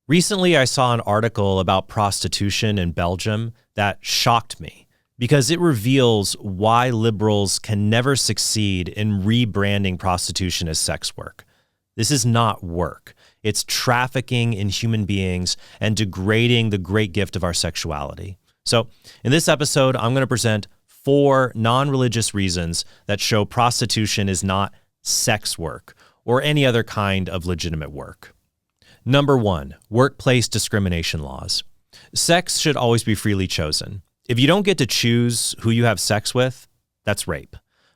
Recently, I saw an article about prostitution in Belgium that shocked me because it reveals why liberals can never succeed in rebranding prostitution as sex work. This is not work. It's trafficking in human beings and degrading the great gift of our sexuality. So in this episode, I'm going to present 4 non-religious reasons that show prostitution is not sex work or any other kind of legitimate work. Number 1, workplace discrimination laws. Sex should always be freely chosen. If you don't get to choose who you have sex with, that's rape.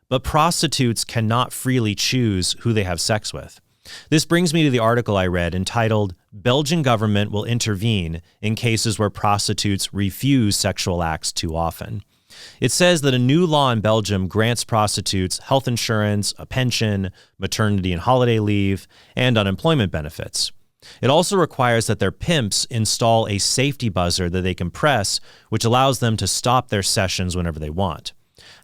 But prostitutes cannot freely choose who they have sex with. This brings me to the article I read entitled, "Belgian Government Will Intervene in Cases Where Prostitutes Refuse Sexual Acts Too Often." It says that a new law in Belgium grants prostitutes health insurance, a pension, maternity and holiday leave, and unemployment benefits. It also requires that their pimps install a safety buzzer that they can press, which allows them to stop their sessions whenever they want.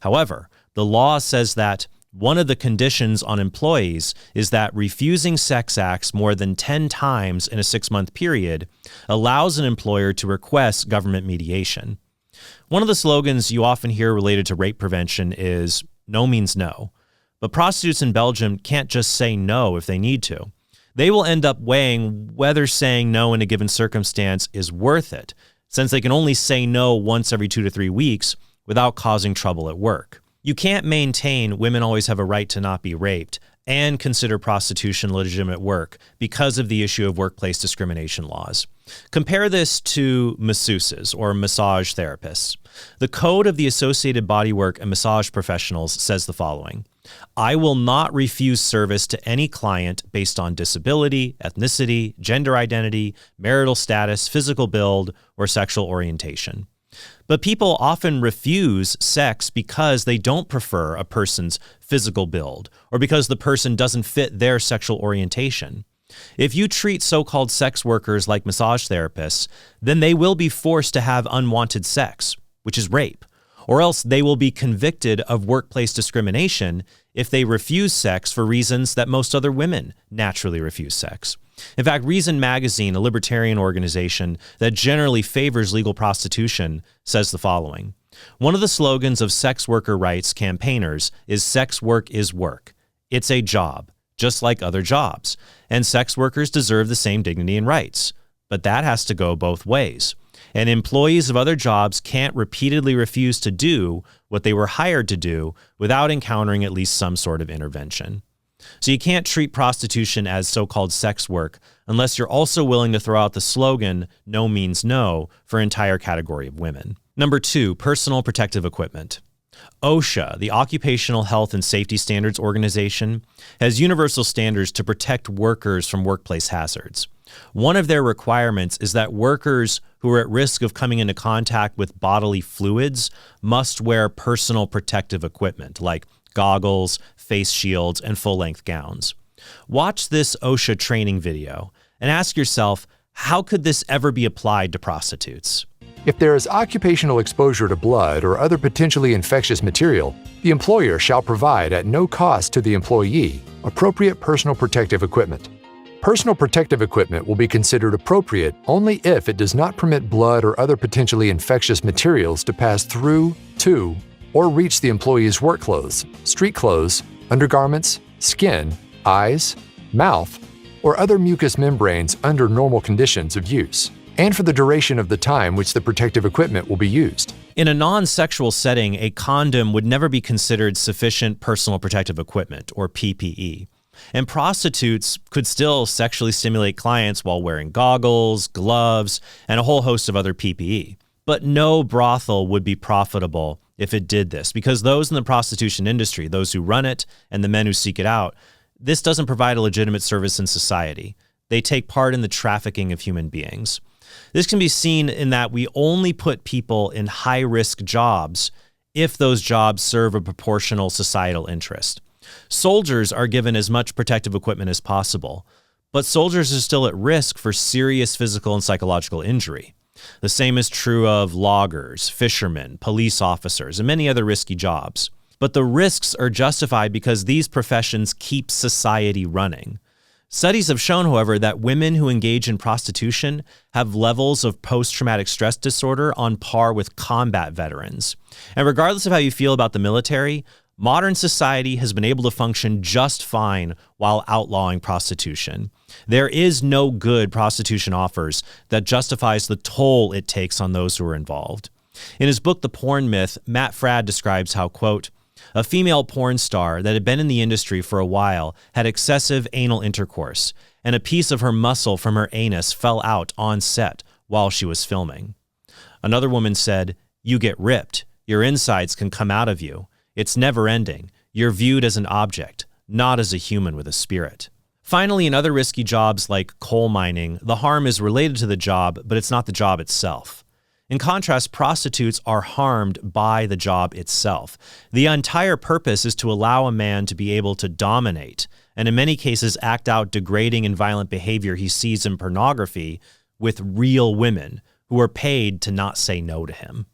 However, the law says that one of the conditions on employees is that refusing sex acts more than 10 times in a 6-month period allows an employer to request government mediation. One of the slogans you often hear related to rape prevention is, "No means no." But prostitutes in Belgium can't just say no if they need to. They will end up weighing whether saying no in a given circumstance is worth it, since they can only say no once every 2 to 3 weeks without causing trouble at work. You can't maintain women always have a right to not be raped and consider prostitution legitimate work because of the issue of workplace discrimination laws. Compare this to masseuses or massage therapists. The Code of the Associated Bodywork and Massage Professionals says the following: "I will not refuse service to any client based on disability, ethnicity, gender identity, marital status, physical build, or sexual orientation." But people often refuse sex because they don't prefer a person's physical build or because the person doesn't fit their sexual orientation. If you treat so-called sex workers like massage therapists, then they will be forced to have unwanted sex, which is rape, or else they will be convicted of workplace discrimination if they refuse sex for reasons that most other women naturally refuse sex. In fact, Reason Magazine, a libertarian organization that generally favors legal prostitution, says the following: "One of the slogans of sex worker rights campaigners is sex work is work. It's a job, just like other jobs, and sex workers deserve the same dignity and rights. But that has to go both ways. And employees of other jobs can't repeatedly refuse to do what they were hired to do without encountering at least some sort of intervention." So you can't treat prostitution as so-called sex work unless you're also willing to throw out the slogan, "No means no," for an entire category of women. Number 2, personal protective equipment. OSHA, the Occupational Health and Safety Standards Organization, has universal standards to protect workers from workplace hazards. One of their requirements is that workers who are at risk of coming into contact with bodily fluids must wear personal protective equipment like goggles, face shields, and full-length gowns. Watch this OSHA training video and ask yourself, how could this ever be applied to prostitutes? If there is occupational exposure to blood or other potentially infectious material, the employer shall provide at no cost to the employee appropriate personal protective equipment. Personal protective equipment will be considered appropriate only if it does not permit blood or other potentially infectious materials to pass through, to, or reach the employee's work clothes, street clothes, undergarments, skin, eyes, mouth, or other mucous membranes under normal conditions of use, and for the duration of the time which the protective equipment will be used. In a non-sexual setting, a condom would never be considered sufficient personal protective equipment, or PPE. And prostitutes could still sexually stimulate clients while wearing goggles, gloves, and a whole host of other PPE. But no brothel would be profitable if it did this, because those in the prostitution industry, those who run it and the men who seek it out, this doesn't provide a legitimate service in society. They take part in the trafficking of human beings. This can be seen in that we only put people in high-risk jobs if those jobs serve a proportional societal interest. Soldiers are given as much protective equipment as possible, but soldiers are still at risk for serious physical and psychological injury. The same is true of loggers, fishermen, police officers, and many other risky jobs. But the risks are justified because these professions keep society running. Studies have shown, however, that women who engage in prostitution have levels of post-traumatic stress disorder on par with combat veterans. And regardless of how you feel about the military, modern society has been able to function just fine while outlawing prostitution. There is no good prostitution offers that justifies the toll it takes on those who are involved. In his book, The Porn Myth, Matt Fradd describes how, quote, a female porn star that had been in the industry for a while had excessive anal intercourse, and a piece of her muscle from her anus fell out on set while she was filming. Another woman said, you get ripped. Your insides can come out of you. It's never ending. You're viewed as an object, not as a human with a spirit. Finally, in other risky jobs like coal mining, the harm is related to the job, but it's not the job itself. In contrast, prostitutes are harmed by the job itself. The entire purpose is to allow a man to be able to dominate, and in many cases act out degrading and violent behavior he sees in pornography with real women who are paid to not say no to him.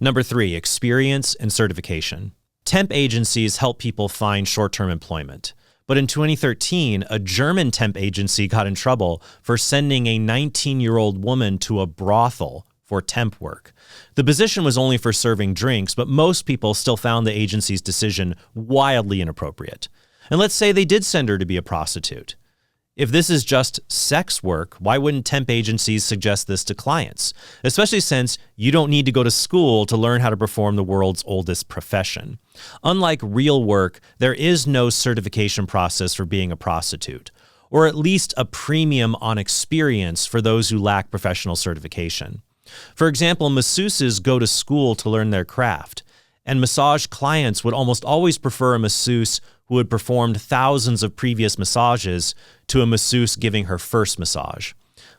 Number 3, experience and certification. Temp agencies help people find short-term employment. But in 2013, a German temp agency got in trouble for sending a 19-year-old woman to a brothel for temp work. The position was only for serving drinks, but most people still found the agency's decision wildly inappropriate. And let's say they did send her to be a prostitute. If this is just sex work, why wouldn't temp agencies suggest this to clients? Especially since you don't need to go to school to learn how to perform the world's oldest profession. Unlike real work, there is no certification process for being a prostitute, or at least a premium on experience for those who lack professional certification. For example, masseuses go to school to learn their craft, and massage clients would almost always prefer a masseuse who had performed thousands of previous massages to a masseuse giving her first massage.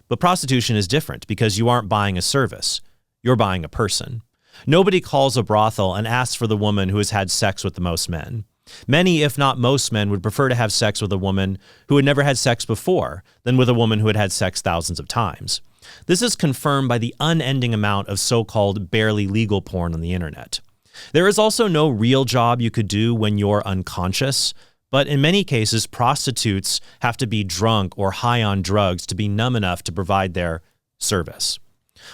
But prostitution is different because you aren't buying a service, you're buying a person. Nobody calls a brothel and asks for the woman who has had sex with the most men. Many, if not most men, would prefer to have sex with a woman who had never had sex before than with a woman who had had sex thousands of times. This is confirmed by the unending amount of so-called barely legal porn on the internet. There is also no real job you could do when you're unconscious, but in many cases, prostitutes have to be drunk or high on drugs to be numb enough to provide their service.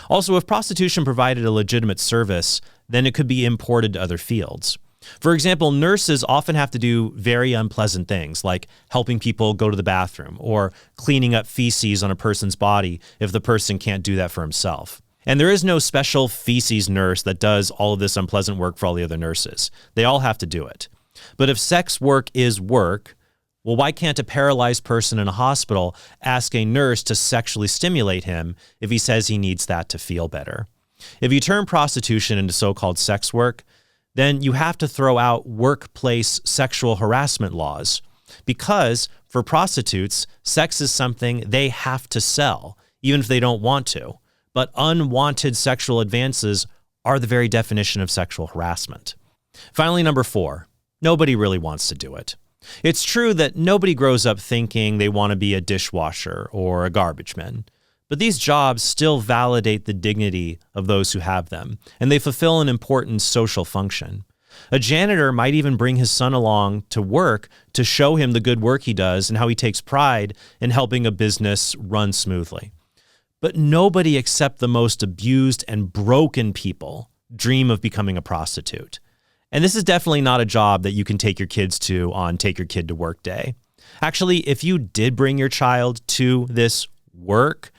Also, if prostitution provided a legitimate service, then it could be imported to other fields. For example, nurses often have to do very unpleasant things like helping people go to the bathroom or cleaning up feces on a person's body if the person can't do that for himself. And there is no special feces nurse that does all of this unpleasant work for all the other nurses. They all have to do it. But if sex work is work, well, why can't a paralyzed person in a hospital ask a nurse to sexually stimulate him if he says he needs that to feel better? If you turn prostitution into so-called sex work, then you have to throw out workplace sexual harassment laws. Because for prostitutes, sex is something they have to sell, even if they don't want to. But unwanted sexual advances are the very definition of sexual harassment. Finally, number 4, nobody really wants to do it. It's true that nobody grows up thinking they want to be a dishwasher or a garbage man. But these jobs still validate the dignity of those who have them, and they fulfill an important social function. A janitor might even bring his son along to work to show him the good work he does and how he takes pride in helping a business run smoothly. But nobody except the most abused and broken people dream of becoming a prostitute. And this is definitely not a job that you can take your kids to on Take Your Kid to Work Day. Actually, if you did bring your child to this work,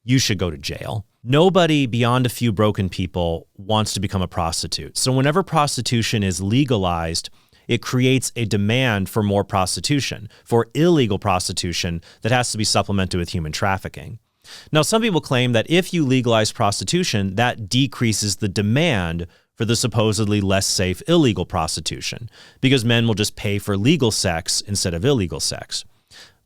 you should go to jail. Nobody beyond a few broken people wants to become a prostitute. So whenever prostitution is legalized, it creates a demand for more prostitution, for illegal prostitution that has to be supplemented with human trafficking. Now, some people claim that if you legalize prostitution, that decreases the demand for the supposedly less safe illegal prostitution, because men will just pay for legal sex instead of illegal sex.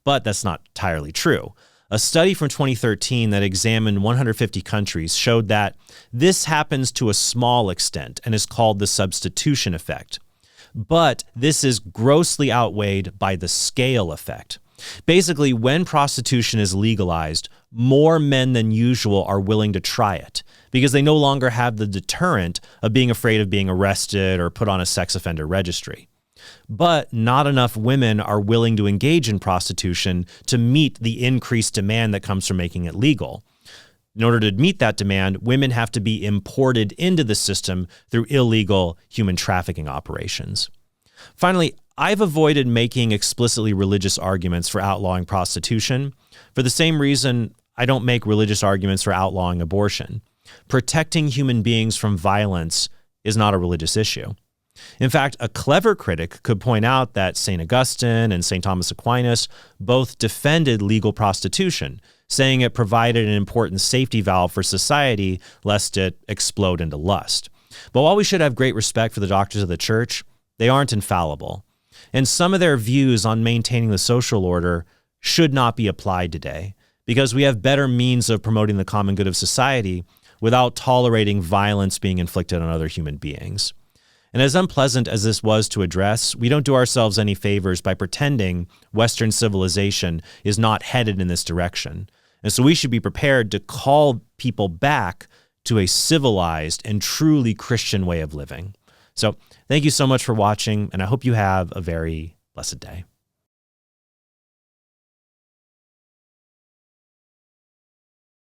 But that's not entirely true. A study from 2013 that examined 150 countries showed that this happens to a small extent and is called the substitution effect. But this is grossly outweighed by the scale effect. Basically, when prostitution is legalized, more men than usual are willing to try it because they no longer have the deterrent of being afraid of being arrested or put on a sex offender registry. But not enough women are willing to engage in prostitution to meet the increased demand that comes from making it legal. In order to meet that demand, women have to be imported into the system through illegal human trafficking operations. Finally, I've avoided making explicitly religious arguments for outlawing prostitution for the same reason I don't make religious arguments for outlawing abortion. Protecting human beings from violence is not a religious issue. In fact, a clever critic could point out that St. Augustine and St. Thomas Aquinas both defended legal prostitution, saying it provided an important safety valve for society lest it explode into lust. But while we should have great respect for the doctors of the church, they aren't infallible. And some of their views on maintaining the social order should not be applied today, because we have better means of promoting the common good of society without tolerating violence being inflicted on other human beings. And as unpleasant as this was to address, we don't do ourselves any favors by pretending Western civilization is not headed in this direction. And so we should be prepared to call people back to a civilized and truly Christian way of living. So thank you so much for watching, and I hope you have a very blessed day.